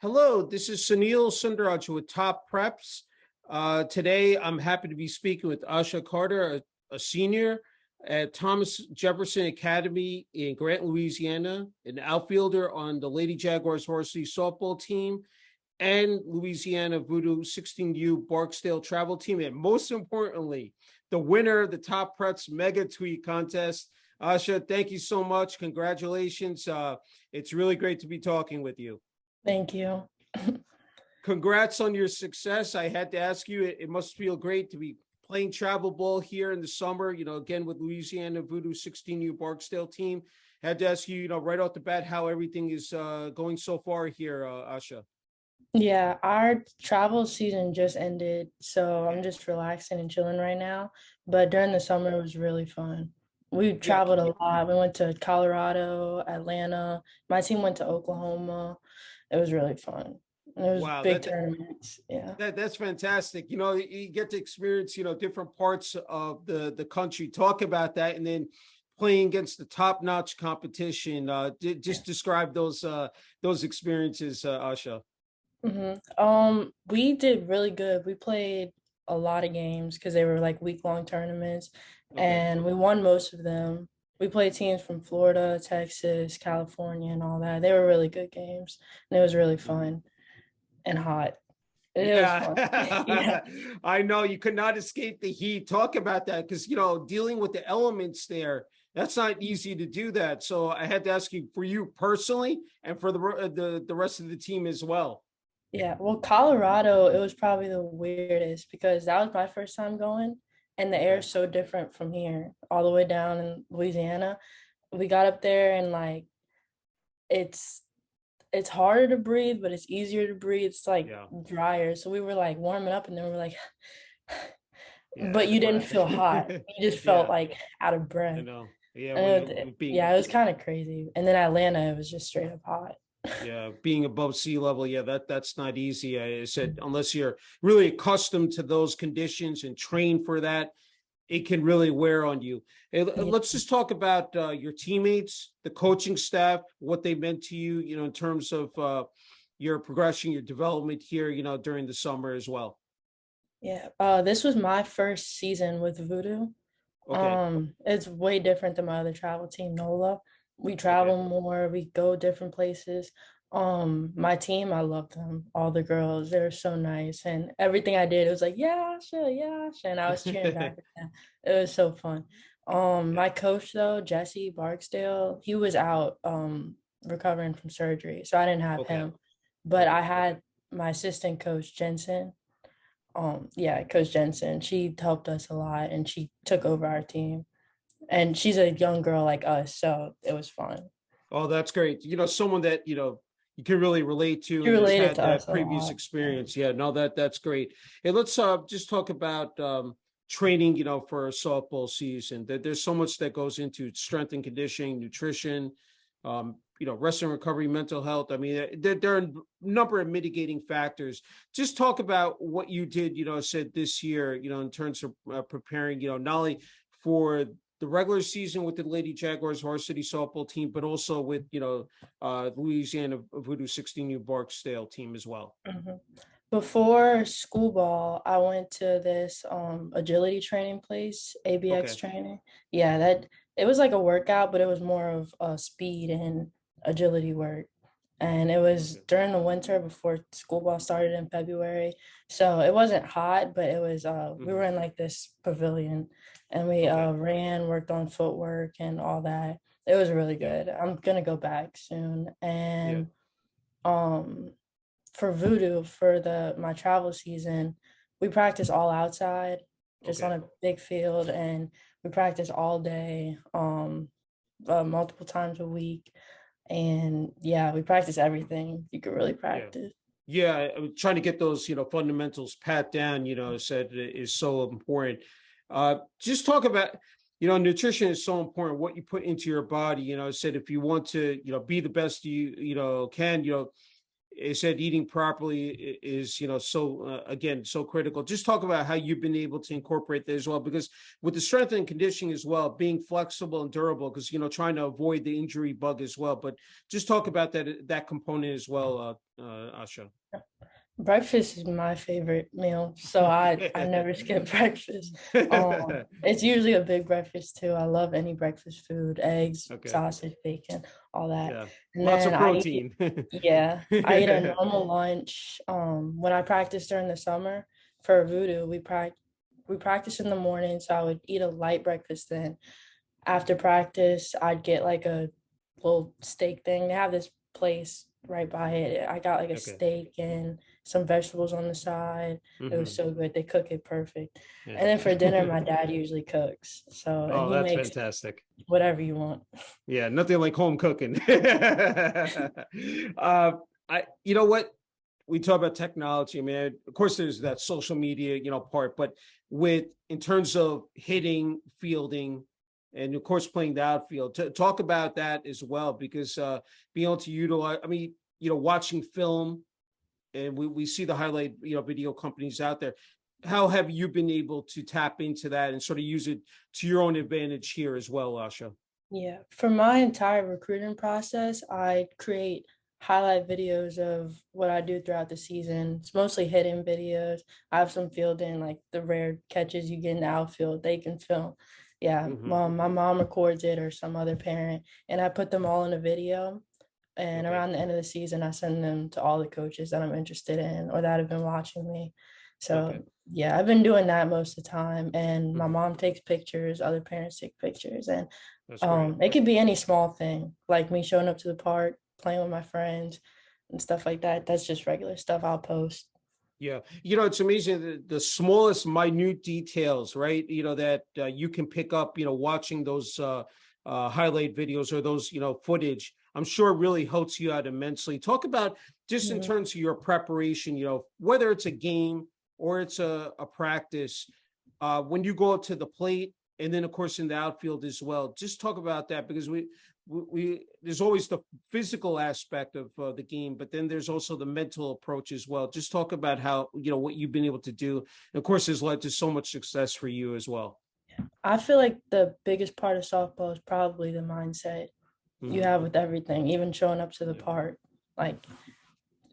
Hello, this is Sunil Sunder with Top Preps. Today, I'm happy to be speaking with Oscha Carter, a senior at Thomas Jefferson Academy in Grant, Louisiana, an outfielder on the Lady Jaguars varsity softball team and Louisiana Voodoo 16U Barksdale travel team. And most importantly, the winner of the Top Preps Mega Tweet Contest. Oscha, thank you so much. Congratulations. It's really great to be talking with you. Thank you. Congrats on your success. I had to ask you, it must feel great to be playing travel ball here in the summer, again with Louisiana Voodoo 16U Barksdale team. Had to ask you, right off the bat, how everything is going so far here, Oscha. Yeah, our travel season just ended, so I'm just relaxing and chilling right now. But during the summer, it was really fun. We traveled a lot. We went to Colorado, Atlanta. My team went to Oklahoma. It was really fun. And it was big tournaments. Yeah. That's fantastic. You get to experience, different parts of the country. Talk about that, and then playing against the top-notch competition. Just describe those experiences, Oscha. We did really good. We played a lot of games because they were like week-long tournaments, and we won most of them. We played teams from Florida, Texas, California, and all that. They were really good games, and it was really fun and hot. It was fun. Yeah. I know you could not escape the heat. Talk about that, because dealing with the elements there, that's not easy to do that. So I had to ask you, for you personally and for the rest of the team as well. Yeah, well, Colorado, it was probably the weirdest because that was my first time going, and the air is so different from here, all the way down in Louisiana. We got up there and like it's harder to breathe, but it's easier to breathe. It's like drier. So we were like warming up, and then we were like, but you didn't feel hot. You just felt like out of breath. I know. Yeah, it was kind of crazy. And then Atlanta, it was just straight up hot. Yeah, being above sea level, that's not easy. I said, unless you're really accustomed to those conditions and trained for that, it can really wear on you. Let's just talk about your teammates, the coaching staff, what they meant to you, in terms of your progression, your development here, during the summer as well. Yeah, this was my first season with Voodoo. It's way different than my other travel team, NOLA. We travel more, we go different places. My team, I love them. All the girls, they're so nice. And everything I did, it was like, yeah, sure, yeah, sure. And I was cheering back at them. It was so fun. My coach though, Jesse Barksdale, he was out recovering from surgery. So I didn't have him. But I had my assistant coach, Jensen. Coach Jensen. She helped us a lot and she took over our team. And she's a young girl like us, so it was fun. Oh, that's great. Someone that, you can really relate to. You related to that previous experience. Yeah, no, that's great. Hey, let's just talk about training, for a softball season. There's so much that goes into strength and conditioning, nutrition, rest and recovery, mental health. I mean, there are a number of mitigating factors. Just talk about what you did, said this year, in terms of preparing, not only for the regular season with the Lady Jaguars varsity softball team, but also with, Louisiana Voodoo 16U Barksdale team as well. Before school ball, I went to this agility training place, ABX training. Yeah, it was like a workout, but it was more of speed and agility work. And it was during the winter before school ball started in February. So it wasn't hot, but it was, we were in like this pavilion and we ran, worked on footwork and all that. It was really good. I'm going to go back soon. And for Voodoo, for my travel season, we practice all outside, just on a big field. And we practice all day, multiple times a week. And we practice everything you could really practice. Yeah, trying to get those, fundamentals pat down, said is so important. Just talk about, nutrition is so important, what you put into your body, said if you want to, be the best you can, it said eating properly is, so again, so critical. Just talk about how you've been able to incorporate that as well, because with the strength and conditioning as well, being flexible and durable, because, trying to avoid the injury bug as well. But just talk about that component as well, Oscha. Breakfast is my favorite meal, so I never skip breakfast. It's usually a big breakfast too. I love any breakfast food, eggs, Okay. sausage, bacon, all that. Yeah. And Lots of then protein. I eat a normal lunch. When I practice during the summer for voodoo, we practice in the morning, so I would eat a light breakfast then. After practice, I'd get like a little steak thing. They have this place right by it. I got like a Okay. steak and some vegetables on the side. It was so good. They cook it perfect. Yeah. And then for dinner, my dad usually cooks. So, and Oh, he that's makes fantastic. whatever you want. Yeah, nothing like home cooking. You know what? We talk about technology, man. Of course, there's that social media, part, but in terms of hitting, fielding, and of course playing the outfield, to talk about that as well, because being able to utilize, watching film, and we see the highlight, video companies out there. How have you been able to tap into that and sort of use it to your own advantage here as well, Asha? Yeah, for my entire recruiting process, I create highlight videos of what I do throughout the season. It's mostly hitting videos. I have some fielding, like the rare catches you get in the outfield, they can film. Yeah, my mom records it or some other parent, and I put them all in a video. And around the end of the season, I send them to all the coaches that I'm interested in or that have been watching me. So yeah, I've been doing that most of the time. And my mom takes pictures, other parents take pictures, and it could be any small thing, like me showing up to the park, playing with my friends and stuff like that. That's just regular stuff I'll post. Yeah. It's amazing the smallest minute details, right? That you can pick up, watching those highlight videos or those, footage. I'm sure it really helps you out immensely. Talk about just in terms of your preparation, whether it's a game or it's a practice, when you go up to the plate, and then of course in the outfield as well. Just talk about that, because we there's always the physical aspect of the game, but then there's also the mental approach as well. Just talk about how, what you've been able to do. And of course, has led to so much success for you as well. I feel like the biggest part of softball is probably the mindset you have with everything, even showing up to the park. Like,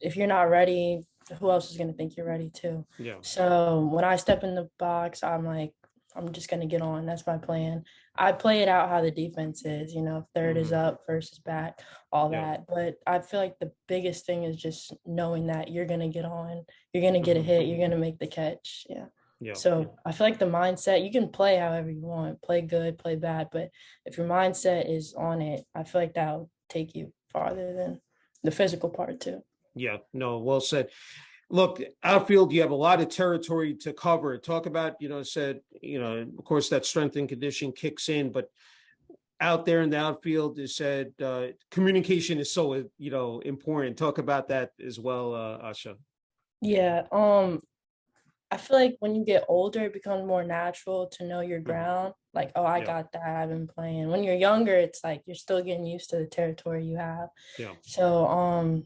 if you're not ready, who else is going to think you're ready too? Yeah. So when I step in the box, I'm like, I'm just going to get on. That's my plan. I play it out how the defense is, third is up, first is back, all that. But I feel like the biggest thing is just knowing that you're going to get on, you're going to get a hit, you're going to make the catch. Yeah. So I feel like the mindset, you can play however you want, play good, play bad. But if your mindset is on it, I feel like that'll take you farther than the physical part too. Yeah, no, well said. Look, outfield, you have a lot of territory to cover. Talk about, of course, that strength and conditioning kicks in, but out there in the outfield, is said communication is so, important. Talk about that as well, Asha. Yeah. I feel like when you get older, it becomes more natural to know your ground. Like, oh, I got that. I've been playing. When you're younger, it's like you're still getting used to the territory you have. Yeah. So,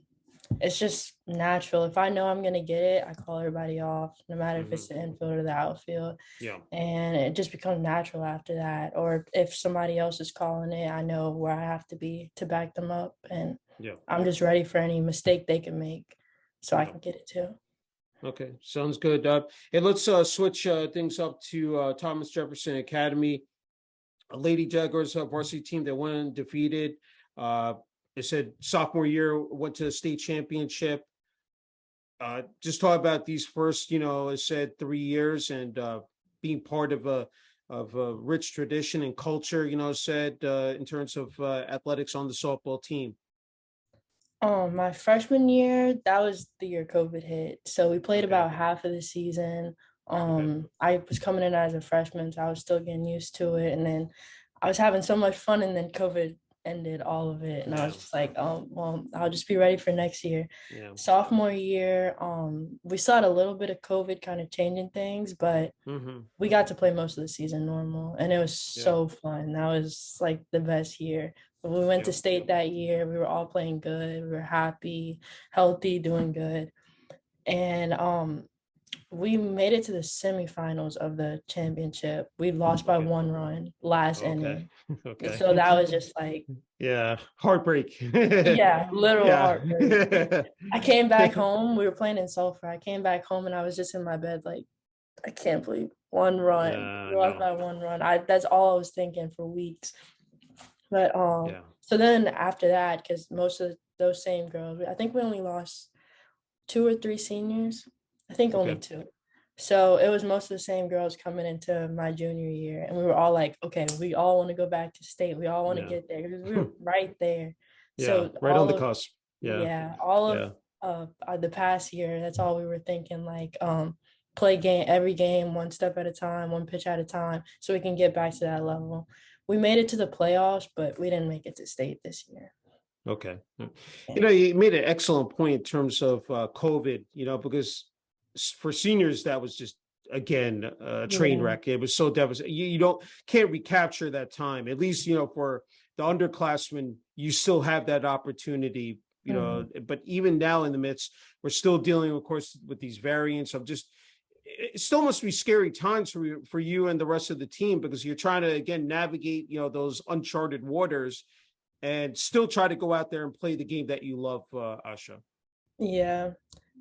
it's just natural. If I know I'm gonna get it, I call everybody off, no matter if it's the infield or the outfield. Yeah. And it just becomes natural after that. Or if somebody else is calling it, I know where I have to be to back them up. And I'm just ready for any mistake they can make so I can get it too. Okay, sounds good. And let's switch things up to Thomas Jefferson Academy. Lady Jaguars varsity team that went undefeated. They said sophomore year went to the state championship. Just talk about these first, I said 3 years, and being part of a rich tradition and culture, said in terms of athletics on the softball team. My freshman year, that was the year COVID hit. So we played about half of the season. I was coming in as a freshman, so I was still getting used to it. And then I was having so much fun, and then COVID ended all of it. And I was just like, oh, well, I'll just be ready for next year. Sophomore year, we still had a little bit of COVID kind of changing things, but we got to play most of the season normal. And it was so fun. That was like the best year. We went to Yeah. state that year. We were all playing good. We were happy, healthy, doing good. And we made it to the semifinals of the championship. We lost by Okay. 1 run last Okay. inning. Okay. So that was just like, Yeah. Heartbreak. yeah, literal Yeah. heartbreak. I came back home. We were playing in Sulphur. I came back home and I was just in my bed like, I can't believe 1 run. We lost No. by 1 run. That's all I was thinking for weeks. But Yeah. so then after that, because most of those same girls, I think we only lost 2 or 3 seniors. I think only Okay. 2. So it was most of the same girls coming into my junior year, and we were all like, okay, we all want to go back to state. We all want to Yeah. get there because we were right there. Yeah. So Right on the cusp. Yeah. yeah, all of Yeah. the past year, that's all we were thinking. Like, play every game one step at a time, one pitch at a time, so we can get back to that level. We made it to the playoffs, but we didn't make it to state this year. Okay. Yeah. You made an excellent point in terms of COVID, because for seniors, that was just, again, a train Yeah. wreck. It was so devastating. You can't recapture that time. At least, for the underclassmen, you still have that opportunity, Mhm. but even now in the midst, we're still dealing, of course, with these variants of just, it still must be scary times for you and the rest of the team, because you're trying to, again, navigate, those uncharted waters and still try to go out there and play the game that you love, Asha. Yeah,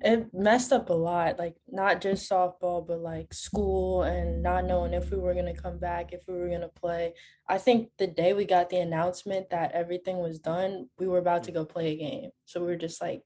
it messed up a lot, like not just softball, but like school and not knowing if we were going to come back, if we were going to play. I think the day we got the announcement that everything was done, we were about to go play a game. So we were just like,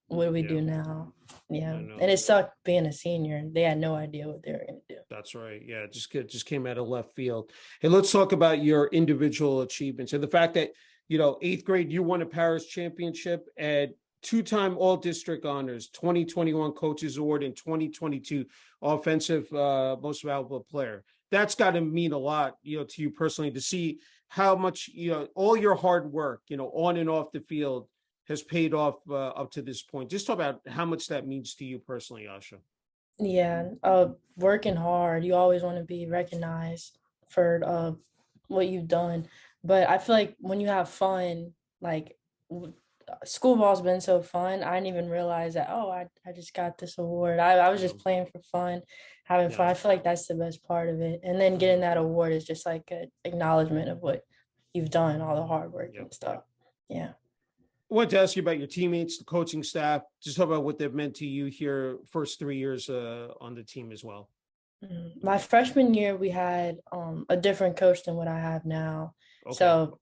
what do we Yeah, do now? Yeah. I know. And it sucked being a senior. They had no idea what they were going to do. That's right. Yeah, just came out of left field. And let's talk about your individual achievements and the fact that, eighth grade, you won a Paris championship and two-time all-district honors, 2021 coaches award, and 2022 offensive most valuable player. That's got to mean a lot, to you personally, to see how much, all your hard work, on and off the field has paid off up to this point. Just talk about how much that means to you personally, Asha. Yeah, working hard. You always want to be recognized for what you've done. But I feel like when you have fun, like school ball's been so fun. I didn't even realize that, oh, I just got this award. I was Yeah. just playing for fun, having fun. Yeah. I feel like that's the best part of it. And then getting that award is just like an acknowledgement of what you've done, all the hard work Yeah. and stuff. Yeah. I wanted to ask you about your teammates, the coaching staff. Just talk about what they've meant to you here, first 3 years on the team as well. My freshman year, we had a different coach than what I have now. Okay. So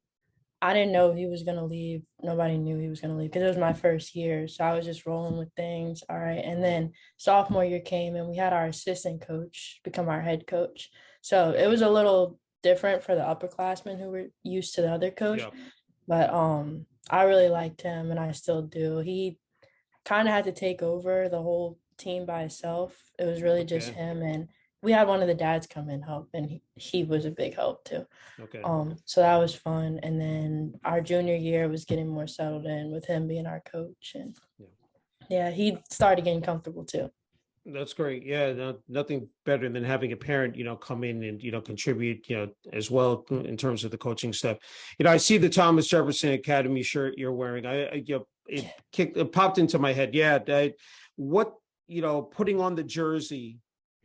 I didn't know he was going to leave. Nobody knew he was going to leave because it was my first year. So I was just rolling with things. All right. And then sophomore year came and we had our assistant coach become our head coach. So it was a little different for the upperclassmen who were used to the other coach. Yeah. But I really liked him and I still do. He kind of had to take over the whole team by himself. It was really just him, and we had one of the dads come and help, and he was a big help too. Okay. So that was fun. And then our junior year was getting more settled in with him being our coach, and yeah, he started getting comfortable too. That's great. Yeah, nothing better than having a parent, come in and, contribute, as well in terms of the coaching stuff. I see the Thomas Jefferson Academy shirt you're wearing. It popped into my head. Yeah. What, putting on the jersey,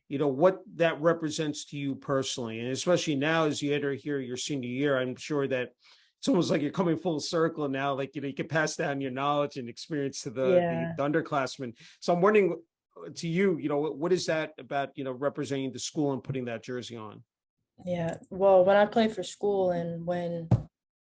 what that represents to you personally, and especially now as you enter here your senior year, I'm sure that it's almost like you're coming full circle now. Like, you can pass down your knowledge and experience to the underclassmen. So I'm wondering, to you, what is that about, representing the school and putting that jersey on? Yeah. Well, when I play for school and when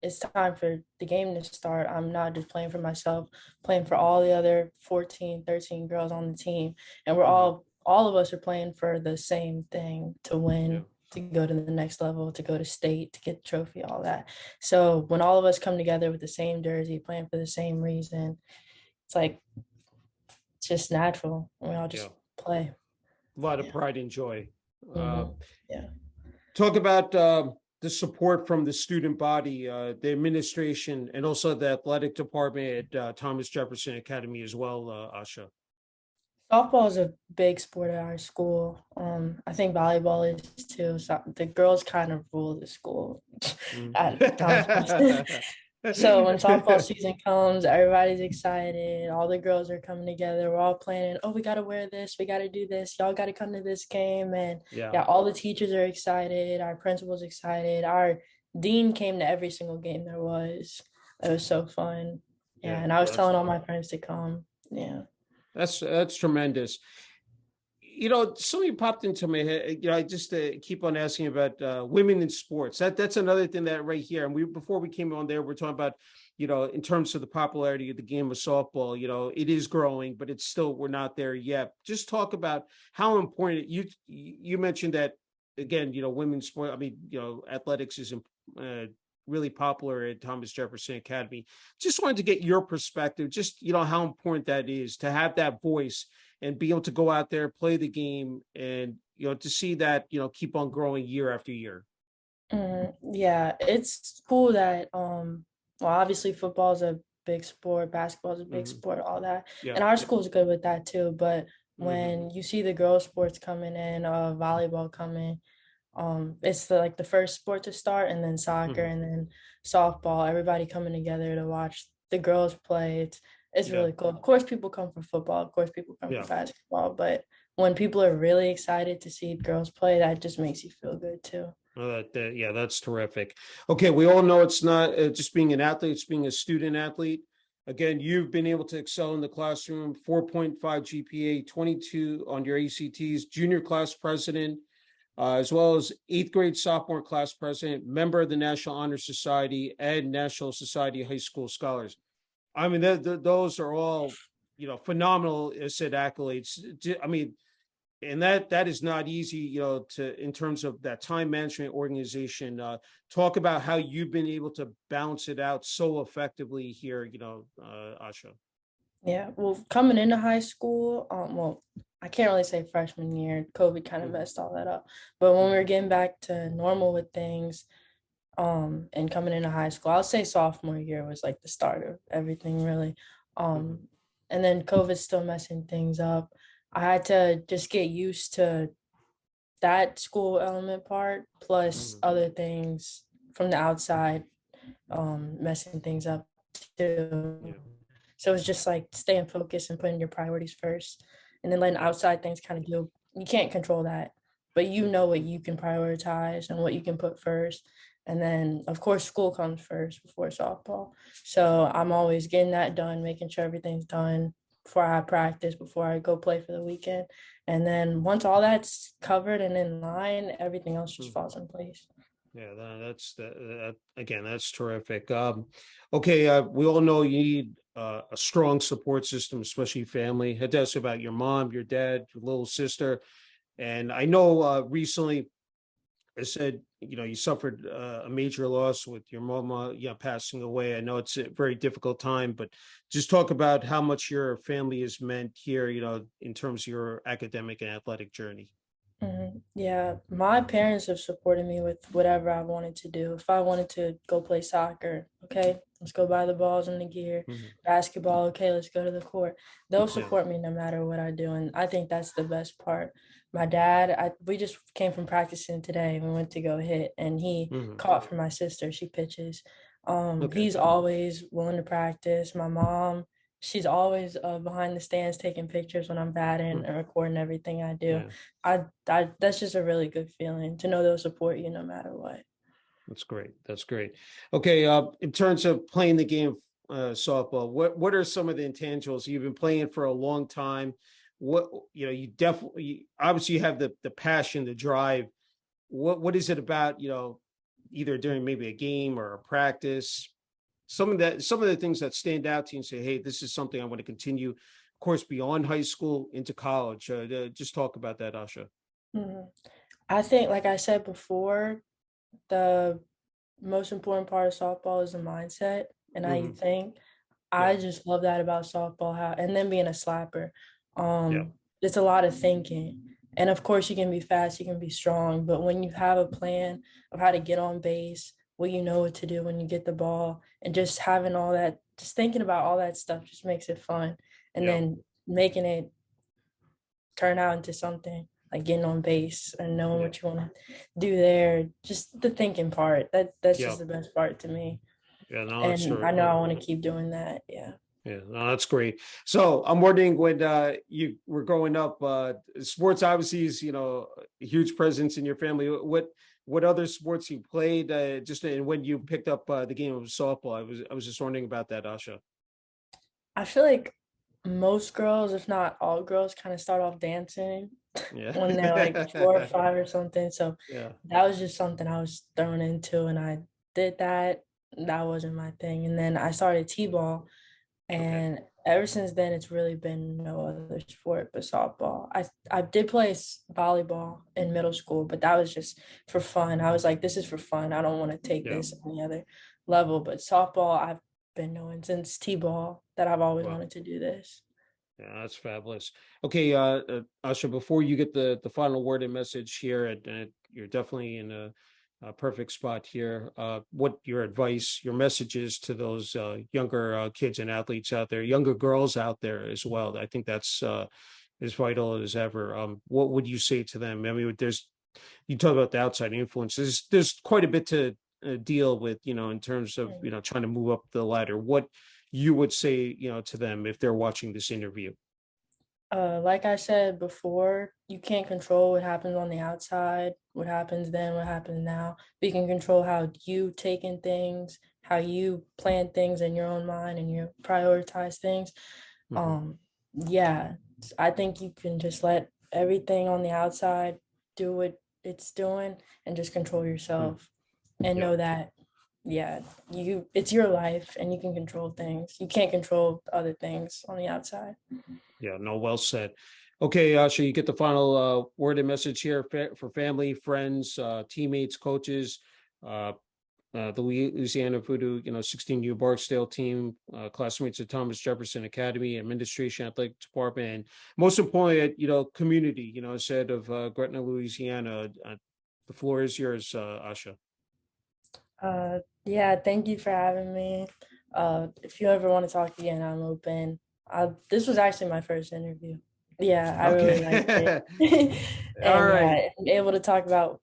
it's time for the game to start, I'm not just playing for myself, playing for all the other 14, 13 girls on the team. And we're all of us are playing for the same thing, to win, to go to the next level, to go to state, to get the trophy, all that. So when all of us come together with the same jersey, playing for the same reason, it's like, it's just natural. We all just play. A lot of pride and joy. Yeah. Talk about the support from the student body, the administration, and also the athletic department at Thomas Jefferson Academy as well, Asha. Softball is a big sport at our school. I think volleyball is too. So the girls kind of rule the school at Thomas Jefferson. So when softball season comes, everybody's excited. All the girls are coming together. We're all planning, oh, we got to wear this. We got to do this. Y'all got to come to this game. And Yeah, yeah, all the teachers are excited. Our principal's excited. Our dean came to every single game there was. It was so fun. Yeah. yeah, And I was that's telling all my friends to come. Yeah. that's tremendous. Something popped into my head. I just keep on asking about women in sports. That's another thing that right here. And before we came on there, we're talking about, in terms of the popularity of the game of softball. It is growing, but it's still, we're not there yet. Just talk about how important you mentioned that again. Women's sport. I mean, athletics is really popular at Thomas Jefferson Academy. Just wanted to get your perspective. Just how important that is to have that voice and be able to go out there, play the game, and to see that keep on growing year after year. Yeah, it's cool that well, obviously football is a big sport, basketball is a big Mm-hmm. sport, all that. Yeah. And our school's good with that too. But Mm-hmm. when you see the girls' sports coming in, volleyball coming, it's the first sport to start, and then soccer, Mm-hmm. and then softball, everybody coming together to watch the girls play. It's Yeah. really cool. Of course people come for football, of course people come for Yeah. basketball, but when people are really excited to see girls play, that just makes you feel good too. Yeah, that's terrific. Okay, we all know it's not just being an athlete; it's being a student athlete. Again, you've been able to excel in the classroom. 4.5 GPA, 22 on your ACTs, junior class president, as well as eighth grade sophomore class president, member of the National Honor Society, and National Society of High School Scholars. I mean, those are all phenomenal, said accolades. I mean, and that is not easy, to in terms of that time management organization. Talk about how you've been able to balance it out so effectively here, Asha. Yeah, well, coming into high school, well, I can't really say freshman year. COVID kind of Mm-hmm. messed all that up. But when we Mm-hmm. were getting back to normal with things, and coming into high school, I'll say sophomore year was like the start of everything really. Mm-hmm. And then COVID's still messing things up. I had to just get used to that school element part plus Mm-hmm. other things from the outside, messing things up too. Yeah. So it's just like staying focused and putting your priorities first, and then letting Yeah. outside things kind of deal. You can't control that, but you Mm-hmm. know what you can prioritize and what you can put first. And then, of course, school comes first before softball. So I'm always getting that done, making sure everything's done before I practice, before I go play for the weekend. And then once all that's covered and in line, everything else just Mm-hmm. falls in place. Yeah, again, that's terrific. Okay, we all know you need a strong support system, especially family. I had to ask about your mom, your dad, your little sister, and I know recently I said, you suffered a major loss with your mama, passing away. I know it's a very difficult time, but just talk about how much your family has meant here, in terms of your academic and athletic journey. Yeah, my parents have supported me with whatever I wanted to do. If I wanted to go play soccer, okay, let's go buy the balls and the gear. Mhm. Basketball, okay, let's go to the court. They'll Yeah. support me no matter what I do, and I think that's the best part. My dad, we just came from practicing today. We went to go hit, and he Hmm. caught for my sister. She pitches. Okay. He's always willing to practice. My mom, she's always behind the stands taking pictures when I'm batting Mm. and recording everything I do. Yeah, I that's just a really good feeling to know they'll support you no matter what. that's great. That's great. Okay. In terms of playing the game, softball, what are some of the intangibles? You've been playing for a long time. What, you definitely, obviously you have the passion, the drive. What is it about, either during maybe a game or a practice, some of the things that stand out to you and say, hey, this is something I want to continue, of course, beyond high school into college. Just talk about that, Asha. Mhm. I think, like I said before, the most important part of softball is the mindset and how you Hmm. think. Yeah. I just love that about softball, how and then being a slapper. Yeah. It's a lot of thinking. And of course you can be fast, you can be strong, but when you have a plan of how to get on base, what you know what to do when you get the ball, and just having all that, just thinking about all that stuff just makes it fun. And Yeah. then making it turn out into something like getting on base and knowing Yeah. what you want to do there. Just the thinking part. That's Yeah. just the best part to me. Yeah, no, that's And true. I know I want to keep doing that. Yeah. Yeah, no, that's great. So I'm wondering when you were growing up, sports obviously is, a huge presence in your family. What other sports you played? Just and when you picked up the game of softball, I was just wondering about that, Asha. I feel like most girls, if not all girls, kind of start off dancing Yeah. when they're like 4 or 5 or something. So Yeah. that was just something I was thrown into, and I did that. That wasn't my thing. And then I started t-ball, Okay. and ever since then, it's really been no other sport but softball. I did play volleyball in middle school, but that was just for fun. I was like, this is for fun. I don't want to take Yeah. this any other level. But softball, I've been knowing since t-ball that I've always Well. wanted to do this. Yeah, that's fabulous. Okay, Asha, before you get the final word and message here, and you're definitely in a perfect spot here. What your advice, your messages to those younger kids and athletes out there, younger girls out there as well. I think that's as vital as ever. What would you say to them? I mean, you talk about the outside influences. There's quite a bit to deal with, in terms of trying to move up the ladder. What you would say, to them if they're watching this interview? Like I said before, you can't control what happens on the outside, what happens then, what happens now. But you can control how you take in things, how you plan things in your own mind, and you prioritize things. Mhm. Um, yeah, I think you can just let everything on the outside do what it's doing and just control Mm. yourself and Yeah, know that, yeah, it's your life and you can control things. You can't control other things on the outside. yeah, no, well said. Okay, Asha, you get the final word and message here for family, friends, teammates, coaches, uh, the Louisiana Voodoo, 16U Barksdale team, classmates at Thomas Jefferson Academy, administration, athletic department, and most importantly, community, said of Gretna, Louisiana. The floor is yours, Asha. Yeah, thank you for having me. If you ever want to talk again, I'm open. This was actually my first interview. Yeah, I really liked Okay. it. All And right. yeah, able to talk about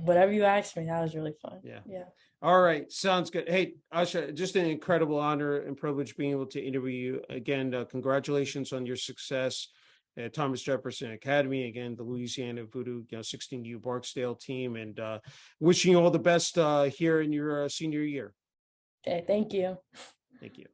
whatever you asked me, that was really fun. Yeah. Yeah. All right, sounds good. Hey, Asha, just an incredible honor and privilege being able to interview you again. Congratulations on your success at Thomas Jefferson Academy. Again, the Louisiana Voodoo 16U Barksdale team, and wishing you all the best here in your senior year. Okay, thank you. Thank you.